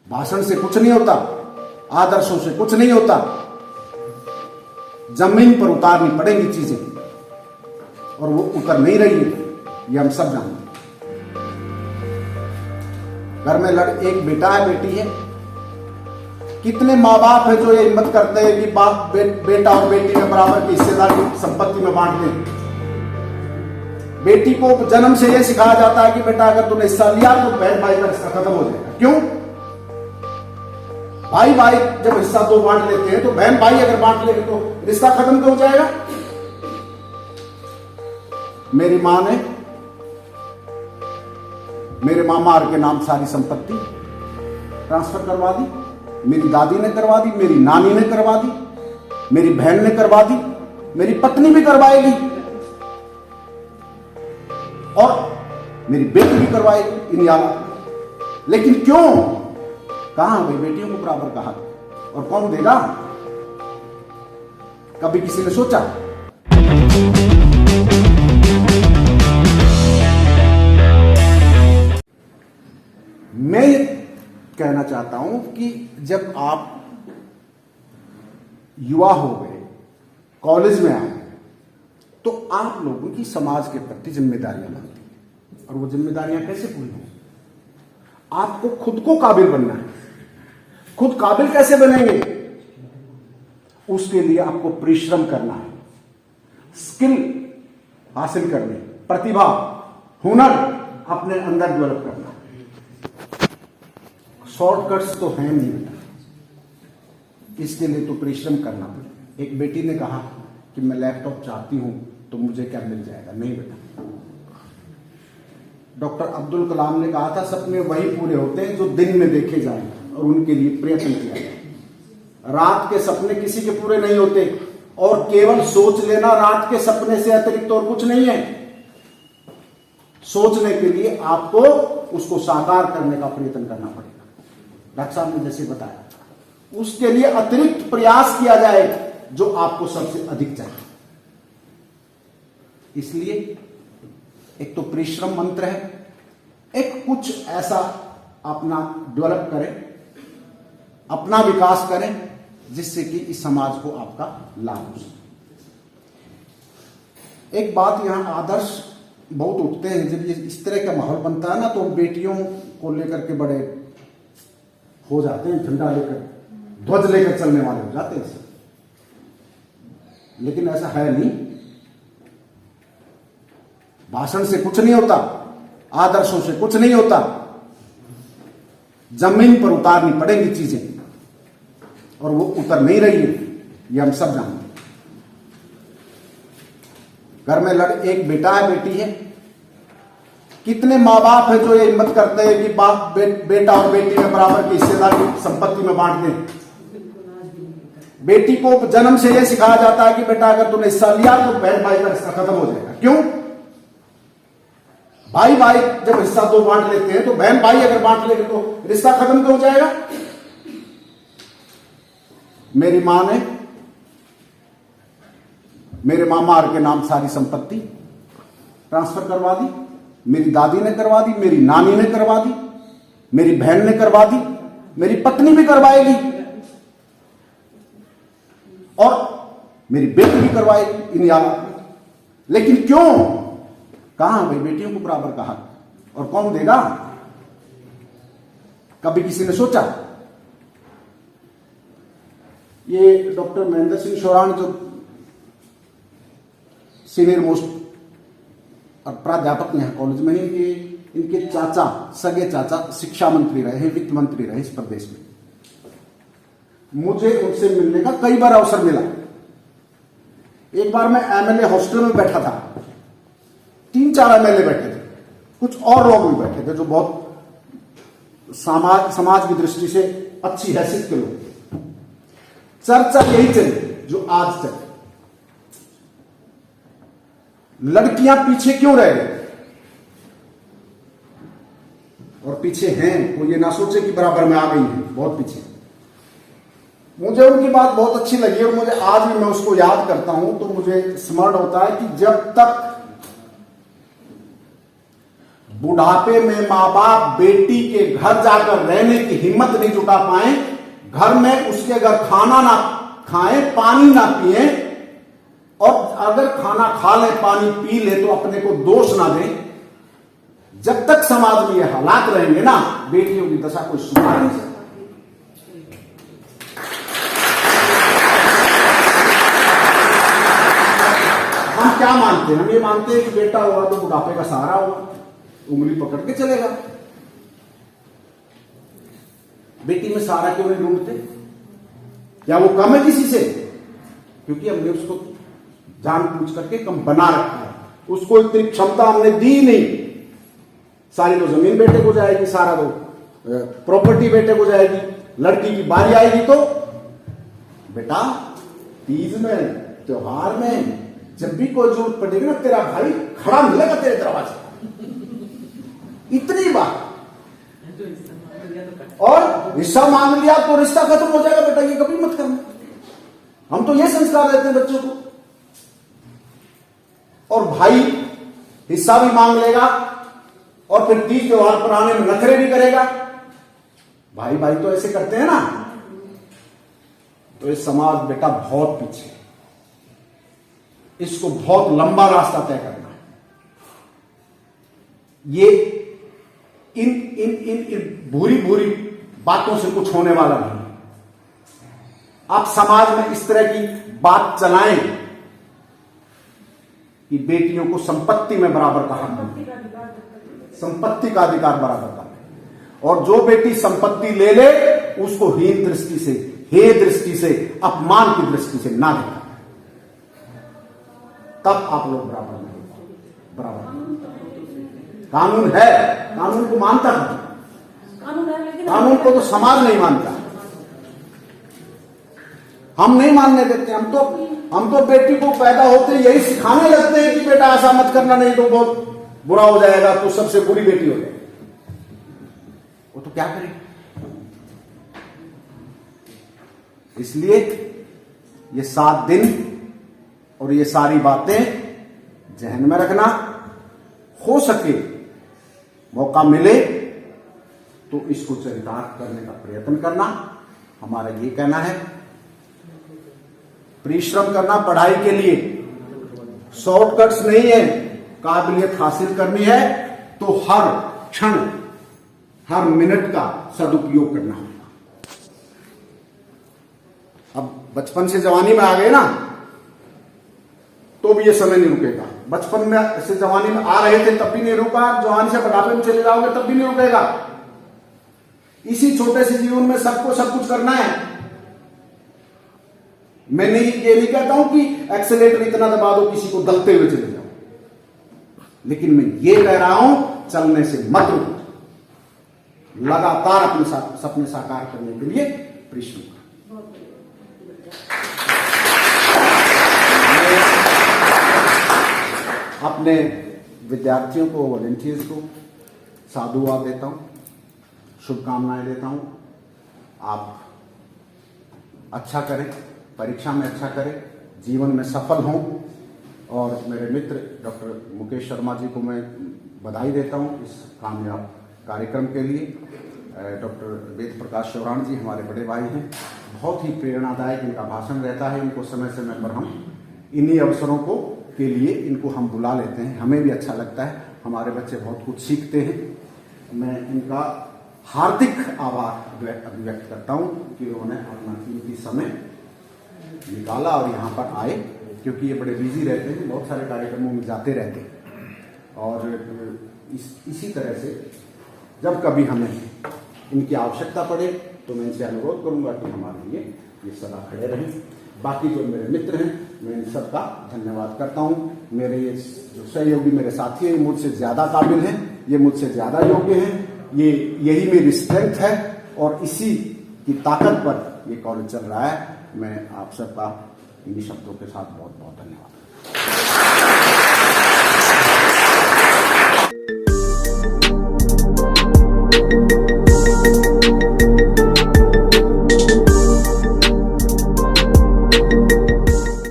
भाषण से कुछ नहीं होता, आदर्शों से कुछ नहीं होता। जमीन पर उतारनी पड़ेंगी चीजें, और वो उतर नहीं रही है, ये हम सब जानते हैं। घर में एक बेटा है, बेटी है। कितने माँ बाप है जो ये हिम्मत करते हैं कि बाप बेटा और बेटी में बराबर की हिस्सेदारी संपत्ति में बांट दें। बेटी को जन्म से ये सिखाया जाता है कि बेटा अगर तूने हिस्सा लिया तो बहन भाई का रिश्ता खत्म हो जाएगा। क्यों? भाई भाई जब हिस्सा दो बांट लेते हैं तो बहन भाई अगर बांट लेंगे तो रिश्ता खत्म क्यों हो जाएगा? मेरी मां ने मेरे मामा के नाम सारी संपत्ति ट्रांसफर करवा दी, मेरी दादी ने करवा दी, मेरी नानी ने करवा दी, मेरी बहन ने करवा दी, मेरी पत्नी भी करवाएगी और मेरी बेटी भी करवाएगी इन याद। लेकिन क्यों? कहां भाई बेटियों को बराबर कहा, और कौन देगा? कभी किसी ने सोचा? मैं ये कहना चाहता हूं कि जब आप युवा हो गए, कॉलेज में आए, तो आप लोगों की समाज के प्रति जिम्मेदारियां बनती हैं। और वो जिम्मेदारियां कैसे पूरी हों? आपको खुद को काबिल बनना है। खुद काबिल कैसे बनेंगे? उसके लिए आपको परिश्रम करना है, स्किल हासिल करनी, प्रतिभा, हुनर अपने अंदर डेवलप करना है। शॉर्टकट्स तो हैं नहीं बेटा, इसके लिए तो परिश्रम करना पड़ेगा। एक बेटी ने कहा कि मैं लैपटॉप चाहती हूं तो मुझे क्या मिल जाएगा? नहीं बेटा, डॉक्टर अब्दुल कलाम ने कहा था सपने वही पूरे होते हैं जो दिन में देखे जाएं और उनके लिए प्रयत्न किया जाए। रात के सपने किसी के पूरे नहीं होते, और केवल सोच लेना रात के सपने से अतिरिक्त और कुछ नहीं है। सोचने के लिए आपको उसको साकार करने का प्रयत्न करना पड़ेगा। डॉक्टर साहब ने जैसे बताया, उसके लिए अतिरिक्त प्रयास किया जाए जो आपको सबसे अधिक चाहिए। इसलिए एक तो परिश्रम मंत्र है, एक कुछ ऐसा अपना डेवलप करें, अपना विकास करें जिससे कि इस समाज को आपका लाभ हो सके। एक बात यहां आदर्श बहुत उठते हैं, जब ये इस तरह का माहौल बनता है ना, तो बेटियों को लेकर के बड़े हो जाते हैं, झंडा लेकर, ध्वज लेकर चलने वाले हो जाते हैं। लेकिन ऐसा है नहीं। भाषण से कुछ नहीं होता, आदर्शों से कुछ नहीं होता। जमीन पर उतारनी पड़ेंगी चीजें, और वो उतर नहीं रही है, ये हम सब जानते हैं। घर में एक बेटा है, बेटी है। कितने माँ बाप है जो ये हिम्मत करते हैं कि बाप बेटा और बेटी में बराबर की हिस्सेदारी संपत्ति में बांट दें। बेटी को जन्म से ये सिखाया जाता है कि बेटा अगर तूने हिस्सा लिया तो बहन भाई का रिश्ता खत्म हो जाएगा। क्यों? भाई भाई जब हिस्सा दो बांट लेते हैं तो बहन भाई अगर बांट लेंगे तो रिश्ता खत्म क्यों हो जाएगा? मेरी मां ने मेरे मामा के नाम सारी संपत्ति ट्रांसफर करवा दी, मेरी दादी ने करवा दी, मेरी नानी ने करवा दी, मेरी बहन ने करवा दी, मेरी पत्नी भी करवाएगी और मेरी बेटी भी करवाएगी इन याद। लेकिन क्यों? कहां भाई बेटियों को बराबर कहा, और कौन देगा? कभी किसी ने सोचा? ये डॉक्टर महेंद्र सिंह शोराण जो सीनियर मोस्ट और प्राध्यापक यहाँ कॉलेज में ही, इनके चाचा, सगे चाचा शिक्षा मंत्री रहे हैं, वित्त मंत्री रहे इस प्रदेश में। मुझे उनसे मिलने का कई बार अवसर मिला। एक बार मैं एमएलए हॉस्टल में बैठा था, 3-4 एमएलए बैठे थे, कुछ और लोग भी बैठे थे जो बहुत समाज की दृष्टि से अच्छी हैसियत के लोग थे। चर्चा यही चली जो आज चली, लड़कियां पीछे क्यों रह गई? और पीछे हैं, कोई ये ना सोचे कि बराबर में आ गई है, बहुत पीछे। मुझे उनकी बात बहुत अच्छी लगी और मुझे आज भी मैं उसको याद करता हूं तो मुझे स्मरण होता है कि जब तक बुढ़ापे में माँ बाप बेटी के घर जाकर रहने की हिम्मत नहीं जुटा पाए, घर में उसके अगर खाना ना खाएं, पानी ना पिए, और अगर खाना खा ले पानी पी ले तो अपने को दोष ना दें, जब तक समाज में ये हालात रहेंगे ना, बेटियों की दशा कोई सुधार नहीं सकता। हम क्या मानते हैं? हम ये मानते हैं कि बेटा हुआ तो बुढ़ापे का सहारा होगा, उंगली पकड़ के चलेगा। बेटी में सहारा क्यों नहीं ढूंढते? क्या वो कम है किसी से? क्योंकि हमने उसको जानबूझ करके कम बना रखा है, उसको इतनी क्षमता हमने दी नहीं। सारी तो जमीन बेटे को जाएगी, सारा तो प्रॉपर्टी बेटे को जाएगी। लड़की की बारी आएगी तो बेटा तीज में, त्योहार में, जब भी कोई जरूरत पड़ेगी ना, तेरा भाई खड़ा मिलेगा तेरे दरवाजे, इतनी बात। और हिस्सा मांग लिया तो रिश्ता खत्म हो जाएगा, बेटा ये कभी मत करना। हम तो ये संस्कार देते हैं बच्चों को। और भाई हिस्सा भी मांग लेगा और फिर तीज त्योहार पर आने में नखरे भी करेगा। भाई भाई तो ऐसे करते हैं ना। तो ये समाज बेटा बहुत पीछे, इसको बहुत लंबा रास्ता तय करना है। ये इन इन इन, इन भूरी भूरी बातों से कुछ होने वाला नहीं। आप समाज में इस तरह की बात चलाएं कि बेटियों को संपत्ति में बराबर का हक मिले, संपत्ति का अधिकार बराबर का मिले, और जो बेटी संपत्ति ले ले उसको हीन दृष्टि से, हे दृष्टि से, अपमान की दृष्टि से ना देखा, तब आप लोग बराबर नहीं, बराबर नहीं। कानून है, कानून को मानता है, कानून को तो समाज नहीं मानता। हम नहीं मानने देते। हम तो बेटी को पैदा होते यही सिखाने लगते हैं कि बेटा ऐसा मत करना, नहीं तो बहुत बुरा हो जाएगा, तो सबसे बुरी बेटी हो जाएगी। वो तो क्या करेगी? इसलिए ये 7 दिन और ये सारी बातें जहन में रखना। हो सके मौका मिले तो इसको चरितार्थ करने का प्रयत्न करना। हमारा ये कहना है, परिश्रम करना पढ़ाई के लिए, शॉर्टकट्स नहीं है। काबिलियत हासिल करनी है तो हर क्षण, हर मिनट का सदुपयोग करना होगा। अब बचपन से जवानी में आ गए ना, तो भी ये समय नहीं रुकेगा। बचपन में से जवानी में आ रहे थे तब भी नहीं रुका, जवानी से बुढ़ापे में चले जाओगे तब भी नहीं रुकेगा। इसी छोटे से जीवन में सबको सब कुछ करना है। मैं ये नहीं कहता हूं कि एक्सीलेटर इतना दबा दो किसी को दलते हुए चले जाओ, लेकिन मैं ये कह रहा हूं चलने से मत रुको। लगातार अपने सपने साकार करने के लिए परिश्रम करो। अपने विद्यार्थियों को, वॉलंटियर्स को साधुवाद देता हूं, शुभकामनाएं देता हूं। आप अच्छा करें, परीक्षा में अच्छा करें, जीवन में सफल हों। और मेरे मित्र डॉक्टर मुकेश शर्मा जी को मैं बधाई देता हूं इस कामयाब कार्यक्रम के लिए। डॉक्टर वेद प्रकाश चौहान जी हमारे बड़े भाई हैं, बहुत ही प्रेरणादायक इनका भाषण रहता है। इनको समय समय पर हम इन्हीं अवसरों को के लिए इनको हम बुला लेते हैं, हमें भी अच्छा लगता है। हमारे बच्चे बहुत कुछ सीखते हैं। मैं इनका हार्दिक आभार अभिव्यक्त करता हूं कि उन्होंने अपना कीमती समय निकाला और यहाँ पर आए, क्योंकि ये बड़े बिजी रहते हैं, बहुत सारे कार्यक्रमों में जाते रहते हैं। और इसी तरह से जब कभी हमें इनकी आवश्यकता पड़े तो मैं इनसे अनुरोध करूंगा कि हमारे लिए ये सदा खड़े रहें। बाकी जो मेरे मित्र हैं, मैं इन सबका धन्यवाद करता हूं। मेरे ये जो सहयोगी मेरे साथी हैं, ये मुझसे ज्यादा काबिल हैं, ये मुझसे ज्यादा योग्य हैं। यही मेरी स्ट्रेंथ है और इसी की ताकत पर ये कॉलेज चल रहा है। मैं आप सबका इन्हीं शब्दों के साथ बहुत बहुत धन्यवाद।